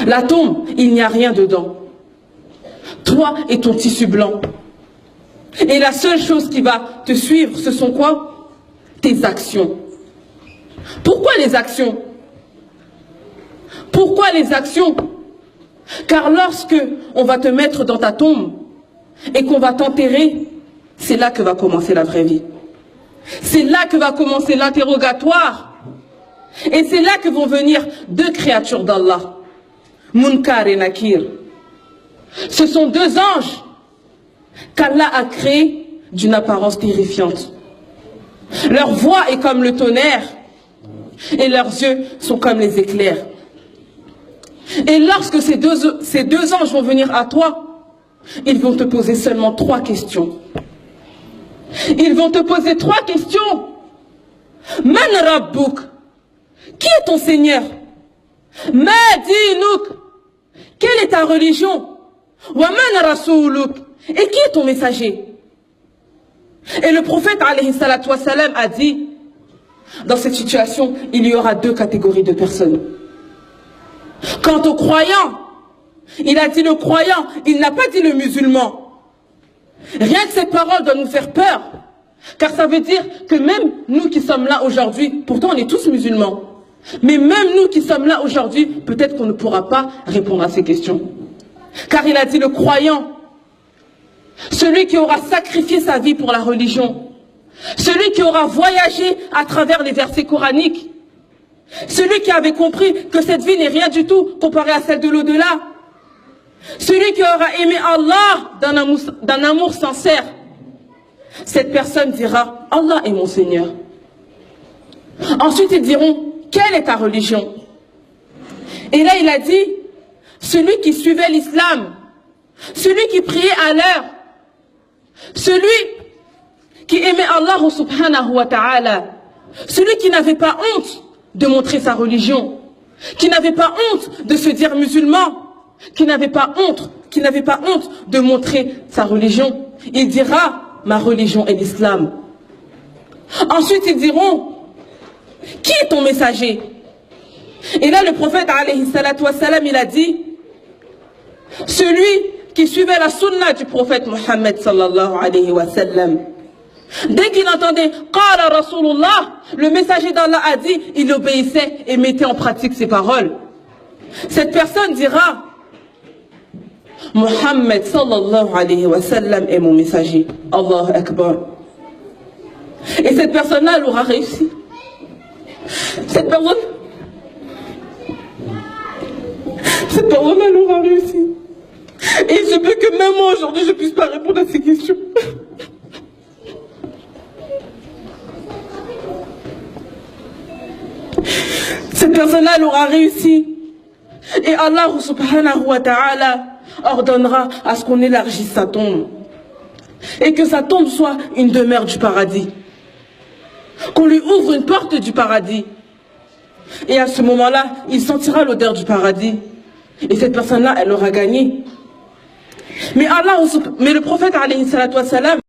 La tombe, il n'y a rien dedans. Toi et ton tissu blanc. Et la seule chose qui va te suivre, ce sont quoi? Tes actions. Pourquoi les actions? Pourquoi les actions? Car lorsque on va te mettre dans ta tombe et qu'on va t'enterrer, c'est là que va commencer la vraie vie. C'est là que va commencer l'interrogatoire. Et c'est là que vont venir deux créatures d'Allah, Munkar et Nakir. Ce sont deux anges qu'Allah a créés d'une apparence terrifiante. Leur voix est comme le tonnerre et leurs yeux sont comme les éclairs. Et lorsque ces deux anges vont venir à toi, ils vont te poser seulement 3 questions. Ils vont te poser 3 questions. Man Rabbuk? Qui est ton Seigneur? Ma dinuk? Quelle est ta religion? Wa man rasouluk? Et qui est ton messager? Et le prophète alayhi salatu wassalam a dit, dans cette situation, il y aura 2 catégories de personnes. Quant au croyant, il a dit le croyant, il n'a pas dit le musulman. Rien que cette parole doit nous faire peur. Car ça veut dire que même nous qui sommes là aujourd'hui, pourtant on est tous musulmans, mais même nous qui sommes là aujourd'hui, peut-être qu'on ne pourra pas répondre à ces questions. Car il a dit le croyant, celui qui aura sacrifié sa vie pour la religion, celui qui aura voyagé à travers les versets coraniques, celui qui avait compris que cette vie n'est rien du tout comparée à celle de l'au-delà, celui qui aura aimé Allah d'un amour sincère, cette personne dira « Allah est mon Seigneur ». Ensuite ils diront « Quelle est ta religion ?» Et là il a dit « Celui qui suivait l'islam, celui qui priait à l'heure, celui qui aimait Allah subhanahu wa ta'ala, celui qui n'avait pas honte de montrer sa religion, qui n'avait pas honte de se dire musulman, qui n'avait pas honte de montrer sa religion, il dira ma religion est l'islam. Ensuite ils diront qui est ton messager? Et là le prophète alayhi salatu wassalam il a dit celui qui suivait la sunna du prophète Mohammed sallallahu alayhi wa sallam. Dès qu'il entendait Qala Rasulullah, le messager d'Allah a dit, il obéissait et mettait en pratique ses paroles. Cette personne dira Mohammed sallallahu alayhi wa sallam est mon messager. Allahu Akbar. Et cette personne-là, elle aura réussi. Cette personne, elle aura réussi. Et il se peut que même moi aujourd'hui, je ne puisse pas répondre à ces questions. Cette personne-là, elle aura réussi. Et Allah subhanahu wa ta'ala ordonnera à ce qu'on élargisse sa tombe. Et que sa tombe soit une demeure du paradis. Qu'on lui ouvre une porte du paradis. Et à ce moment-là, il sentira l'odeur du paradis. Et cette personne-là, elle aura gagné. Mais le prophète alayhi salatu wassalam,